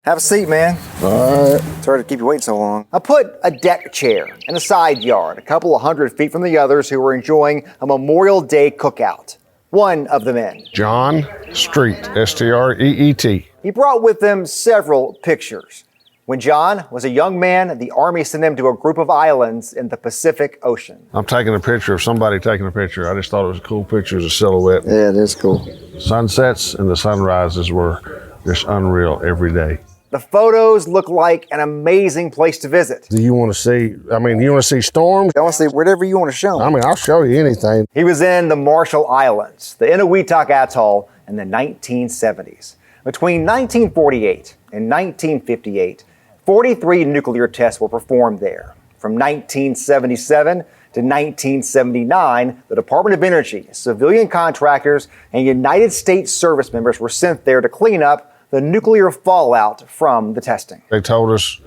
Have a seat, man. All right. Sorry to keep you waiting so long. I put a deck chair in a side yard, a couple of 100 feet from the others who were enjoying a Memorial Day cookout. One of the men, John Street, S-T-R-E-E-T. He brought with him several pictures. When John was a young man, the Army sent him to a group of islands in the Pacific Ocean. I'm taking a picture of somebody taking a picture. I just thought it was a cool picture as a silhouette. Yeah, it is cool. Sunsets and the sunrises were just unreal every day. The photos look like an amazing place to visit. Do you want to see, you want to see storms? I want to see whatever you want to show me. I'll show you anything. He was in the Marshall Islands, the Inuiatak Atoll, in the 1970s. Between 1948 and 1958, 43 nuclear tests were performed there. From 1977 to 1979, the Department of Energy, civilian contractors, and United States service members were sent there to clean up the nuclear fallout from the testing. They told us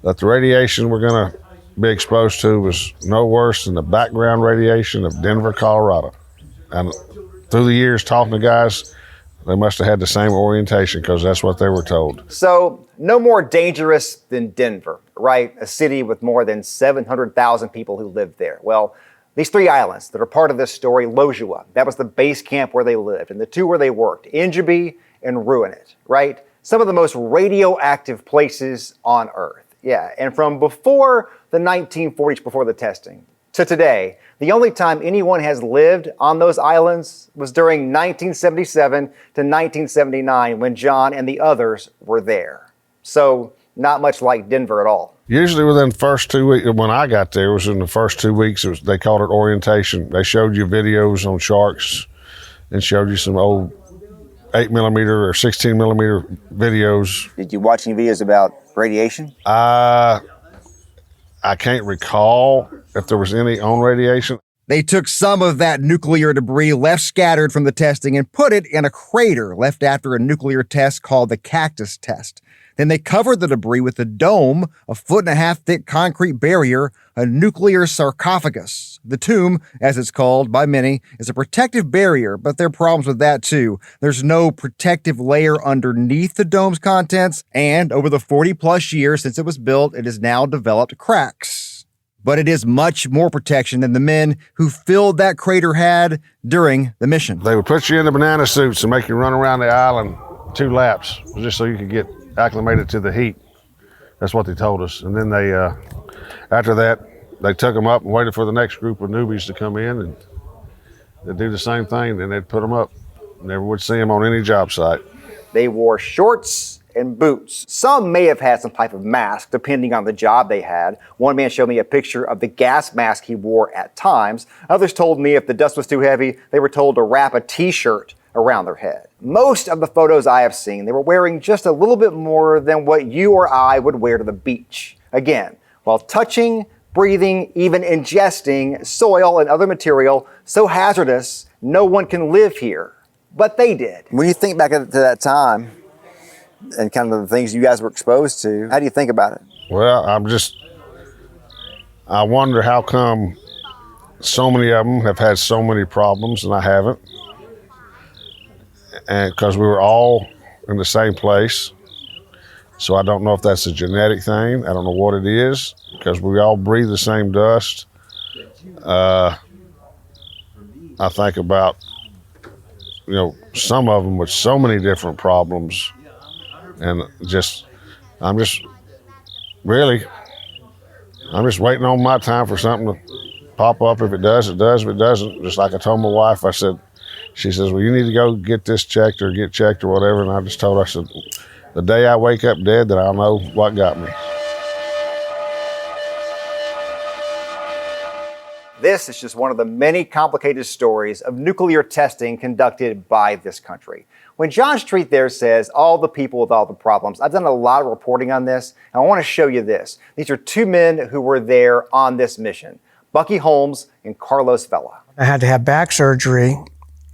that the radiation we're going to be exposed to was no worse than the background radiation of Denver, Colorado. And through the years talking to guys, they must have had the same orientation because that's what they were told. So no more dangerous than Denver, right? A city with more than 700,000 people who live there. Well, these three islands that are part of this story, Lojua, that was the base camp where they lived, and the two where they worked, Ingeby and Ruinit, right? Some of the most radioactive places on Earth. Yeah, and from before the 1940s, before the testing, to today, the only time anyone has lived on those islands was during 1977 to 1979 when John and the others were there. So not much like Denver at all. Usually within the first 2 weeks, when I got there, it was in the first 2 weeks, they called it orientation. They showed you videos on sharks and showed you some old 8mm or 16mm videos. Did you watch any videos about radiation? I can't recall if there was any on radiation. They took some of that nuclear debris left scattered from the testing and put it in a crater left after a nuclear test called the Cactus test. Then they covered the debris with a dome, a 1.5 foot thick concrete barrier, a nuclear sarcophagus. The tomb, as it's called by many, is a protective barrier, but there are problems with that too. There's no protective layer underneath the dome's contents, and over the 40+ years since it was built, it has now developed cracks. But it is much more protection than the men who filled that crater had during the mission. They would put you in the banana suits and make you run around the island 2 laps, just so you could get acclimated to the heat. That's what they told us. And then they, after that, they took them up and waited for the next group of newbies to come in, and they'd do the same thing. Then they'd put them up. Never would see them on any job site. They wore shorts and boots. Some may have had some type of mask, depending on the job they had. One man showed me a picture of the gas mask he wore at times. Others told me if the dust was too heavy, they were told to wrap a t-shirt around their head. Most of the photos I have seen, they were wearing just a little bit more than what you or I would wear to the beach. Again, while touching, breathing, even ingesting soil and other material so hazardous, no one can live here. But they did. When you think back to that time and kind of the things you guys were exposed to, how do you think about it? Well, I wonder how come so many of them have had so many problems and I haven't. And because we were all in the same place. So I don't know if that's a genetic thing. I don't know what it is, because we all breathe the same dust. I think about, some of them with so many different problems. And I'm just waiting on my time for something to pop up. If it does, it does. If it doesn't, just like I told my wife, she says, well, you need to go get this checked or get checked or whatever. And I just told her, I said, the day I wake up dead, that I'll know what got me. This is just one of the many complicated stories of nuclear testing conducted by this country. When John Street there says all the people with all the problems, I've done a lot of reporting on this, and I want to show you this. These are two men who were there on this mission, Bucky Holmes and Carlos Vela. I had to have back surgery,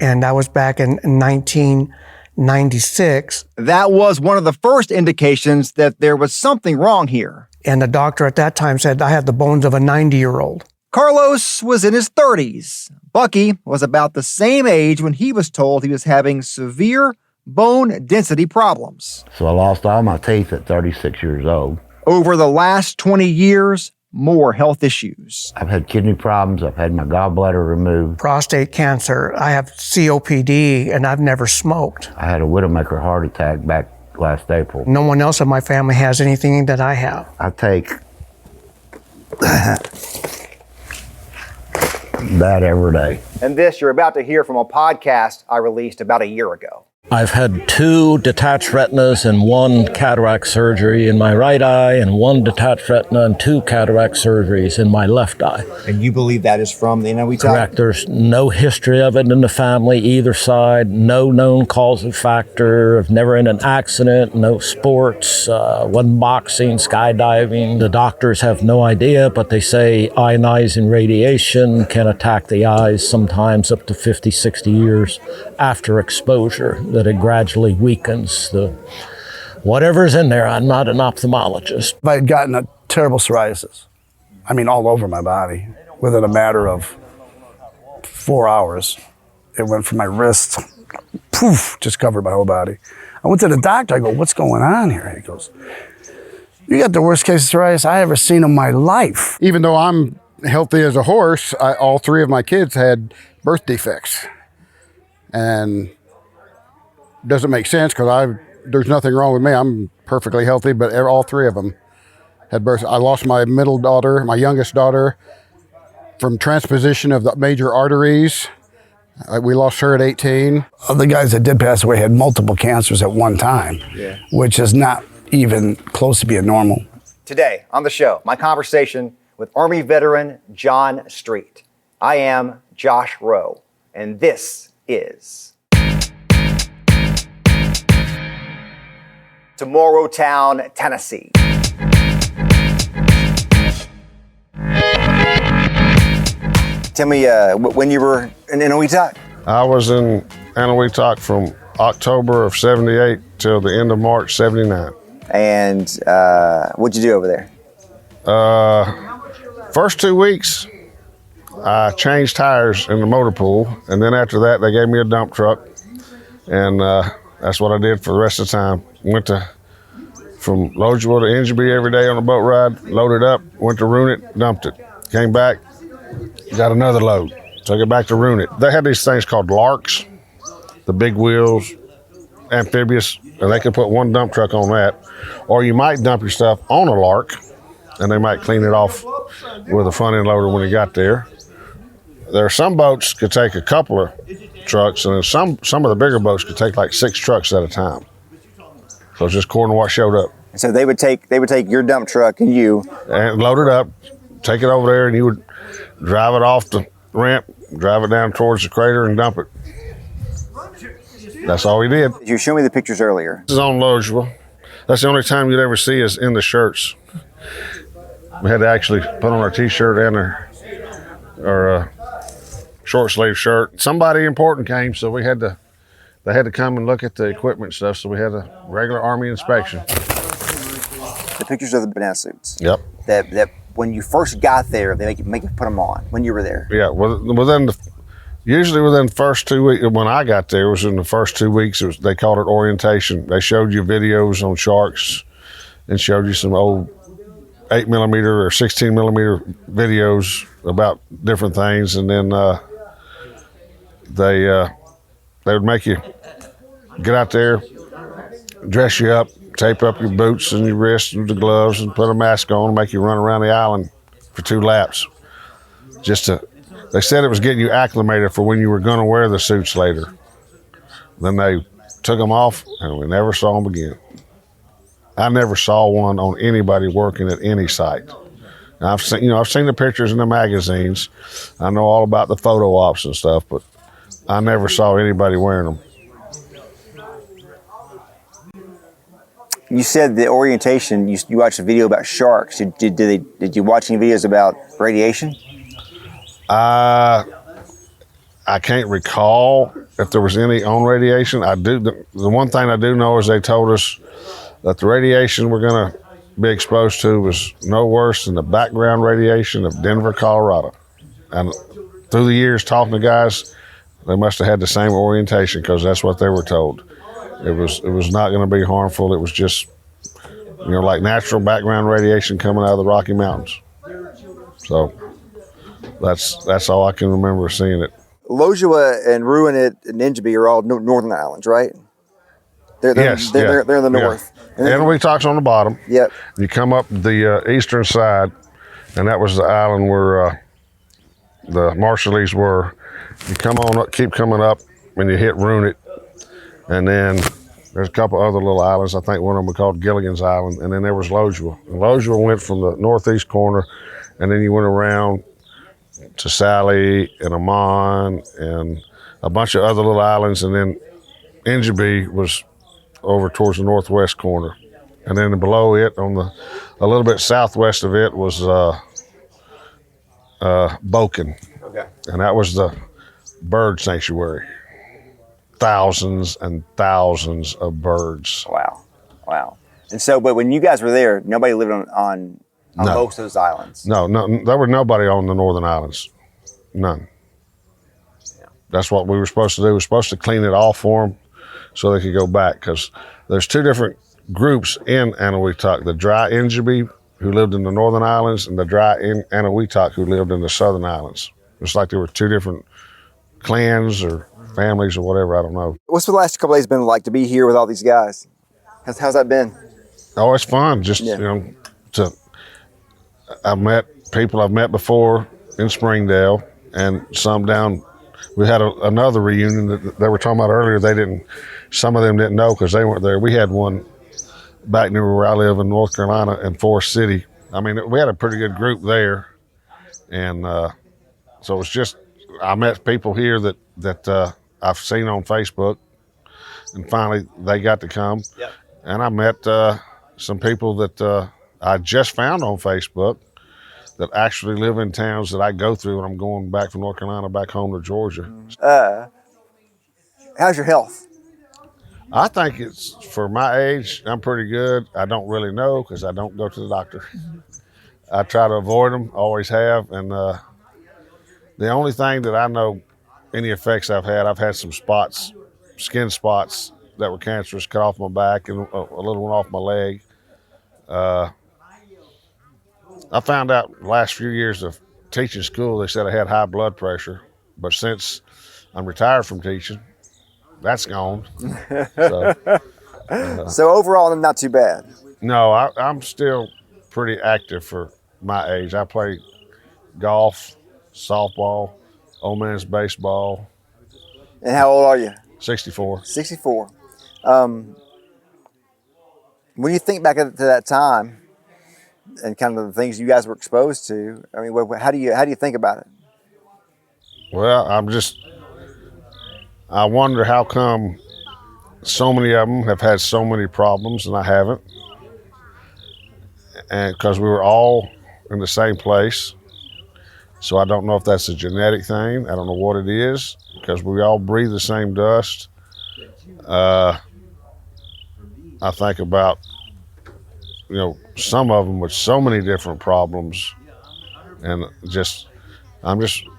and that was back in 1996. That was one of the first indications that there was something wrong here. And the doctor at that time said I had the bones of a 90-year-old. Carlos was in his 30s. Bucky was about the same age when he was told he was having severe bone density problems. So I lost all my teeth at 36 years old. Over the last 20 years, more health issues. I've had kidney problems. I've had my gallbladder removed. Prostate cancer. I have COPD, and I've never smoked. I had a widowmaker heart attack back last April. No one else in my family has anything that I have. I take that every day. And this you're about to hear from a podcast I released about a year ago. I've had 2 detached retinas and 1 cataract surgery in my right eye, and 1 detached retina and 2 cataract surgeries in my left eye. And you believe that is from the NOE type? Correct. There's no history of it in the family, either side. No known causal factor. I've never in an accident. No sports. Wasn't boxing, skydiving. The doctors have no idea, but they say ionizing radiation can attack the eyes sometimes up to 50, 60 years after exposure. That it gradually weakens the whatever's in there. I'm not an ophthalmologist. I had gotten a terrible psoriasis. I mean, all over my body. Within a matter of 4 hours, it went from my wrist, poof, just covered my whole body. I went to the doctor. I go, what's going on here? He goes, you got the worst case of psoriasis I ever seen in my life. Even though I'm healthy as a horse, all 3 of my kids had birth defects. And doesn't make sense because there's nothing wrong with me. I'm perfectly healthy, but all 3 of them had birth. I lost my middle daughter, my youngest daughter, from transposition of the major arteries. We lost her at 18. The guys that did pass away had multiple cancers at one time, which is not even close to being normal. Today on the show, my conversation with Army veteran John Street. I am Josh Rowe, and this is Tomorrowtown, Tennessee. Tell me when you were in Enowetok. I was in Enowetok from October of 78 till the end of March 79. And what'd you do over there? First 2 weeks, I changed tires in the motor pool, and then after that, they gave me a dump truck, and that's what I did for the rest of the time. Went from Lodgeville to Ingested every day on a boat ride, loaded up, went to Runit, dumped it. Came back, got another load, took it back to Runit. They had these things called larks, the big wheels, amphibious, and they could put 1 dump truck on that. Or you might dump your stuff on a lark, and they might clean it off with a front end loader when you got there. There are some boats could take a couple of trucks, and some of the bigger boats could take like 6 trucks at a time. So it's just according to what showed up. So they would take your dump truck and load it up, take it over there, and you would drive it off the ramp, drive it down towards the crater, and dump it. That's all we did. You showed me the pictures earlier. This is on Lodgeville. That's the only time you'd ever see us in shirts. We had to actually put on our t-shirt and our short sleeve shirt. Somebody important came, so they had to come and look at the equipment and stuff, so we had a regular Army inspection. The pictures of the banana suits. Yep. That when you first got there, they make you put them on when you were there. Yeah, usually within the first 2 weeks, when I got there, it was in the first 2 weeks, they called it orientation. They showed you videos on sharks and showed you some old 8mm or 16mm videos about different things, and then they would make you get out there, dress you up, tape up your boots and your wrists and the gloves, and put a mask on and make you run around the island for 2 laps. They said it was getting you acclimated for when you were going to wear the suits later. Then they took them off, and we never saw them again. I never saw one on anybody working at any site. And I've seen the pictures in the magazines. I know all about the photo ops and stuff, but I never saw anybody wearing them. You said the orientation, you watched a video about sharks. Did you watch any videos about radiation? I can't recall if there was any on radiation. The one thing I do know is they told us that the radiation we're going to be exposed to was no worse than the background radiation of Denver, Colorado. And through the years talking to guys, they must have had the same orientation because that's what they were told. It was not going to be harmful. It was just, like natural background radiation coming out of the Rocky Mountains. So that's all I can remember seeing it. Lojua and Ruinit and Ingeby are all northern islands, right? They're in the north. Yeah. Anahuetok's on the bottom. Yep. You come up the eastern side, and that was the island where the Marshallese were. You come on up, keep coming up, and you hit Ruinit, and then there's a couple other little islands. I think one of them was called Gilligan's Island, and then there was Lojua. And Lojua went from the northeast corner, and then you went around to Sally and Amman and a bunch of other little islands, and then Ingeby was over towards the northwest corner, and then below it, a little bit southwest of it, was Boken, and that was the bird sanctuary. Thousands and thousands of birds. Wow. And so, but when you guys were there, nobody lived on most of those islands. No, there was nobody on the northern islands. None. Yeah. That's what we were supposed to do. We were supposed to clean it off for them so they could go back, because there's two different groups in Anahuetok: the dry Ingeby, who lived in the northern islands, and the dry Anahuetok, who lived in the southern islands. It's like there were two different clans or families or whatever, I don't know. What's the last couple of days been like to be here with all these guys? How's that been? Oh, it's fun. Just, I've met people I've met before in Springdale, and some down. We had another reunion that they were talking about earlier. Some of them didn't know because they weren't there. We had one back near where I live in North Carolina in Forest City. I mean, we had a pretty good group there. And so it's just, I met people here that I've seen on Facebook, and finally they got to come. Yep. And I met some people that I just found on Facebook that actually live in towns that I go through when I'm going back from North Carolina back home to Georgia. How's your health? I think it's, for my age, I'm pretty good. I don't really know because I don't go to the doctor. I try to avoid them, always have. And the only thing that I know any effects I've had some spots, skin spots that were cancerous, cut off my back and a little one off my leg. I found out the last few years of teaching school, they said I had high blood pressure, but since I'm retired from teaching, that's gone. So overall, not too bad. No, I'm still pretty active for my age. I play golf, softball, old man's baseball. And how old are you? 64. 64. When you think back to that time and kind of the things you guys were exposed to, I mean, how do you think about it? Well, I wonder how come so many of them have had so many problems and I haven't. And because we were all in the same place. So I don't know if that's a genetic thing. I don't know what it is, because we all breathe the same dust. I think about, some of them with so many different problems, and I'm just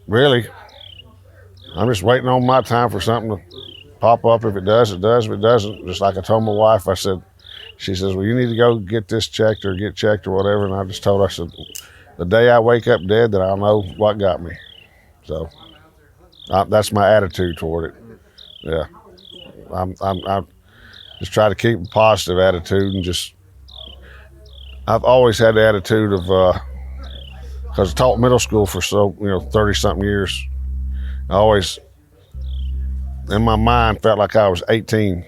waiting on my time for something to pop up. If it does, it does. If it doesn't, just like I told my wife, she says, well, you need to go get this checked or get checked or whatever. And I just told her, I said, the day I wake up dead, then I'll know what got me. So that's my attitude toward it. Yeah. I just try to keep a positive attitude, and I've always had the attitude of, because I taught middle school for 30-something years. I always, in my mind, felt like I was 18.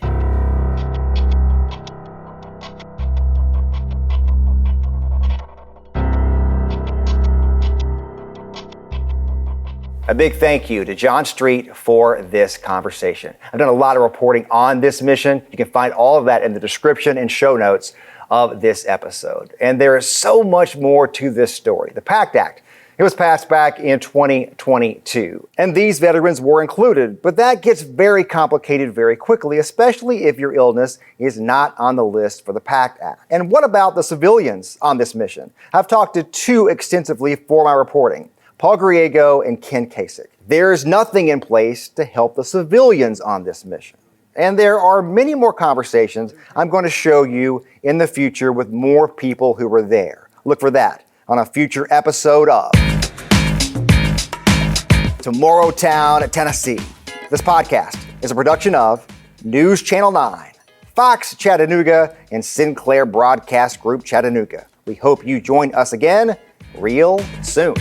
A big thank you to John Street for this conversation. I've done a lot of reporting on this mission. You can find all of that in the description and show notes of this episode. And there is so much more to this story. The PACT Act, it was passed back in 2022, and these veterans were included, but that gets very complicated very quickly, especially if your illness is not on the list for the PACT Act. And what about the civilians on this mission? I've talked to two extensively for my reporting, Paul Griego and Ken Kasich. There's nothing in place to help the civilians on this mission. And there are many more conversations I'm going to show you in the future with more people who were there. Look for that on a future episode of Tomorrowtown, Tennessee. This podcast is a production of News Channel 9, Fox Chattanooga, and Sinclair Broadcast Group Chattanooga. We hope you join us again real soon.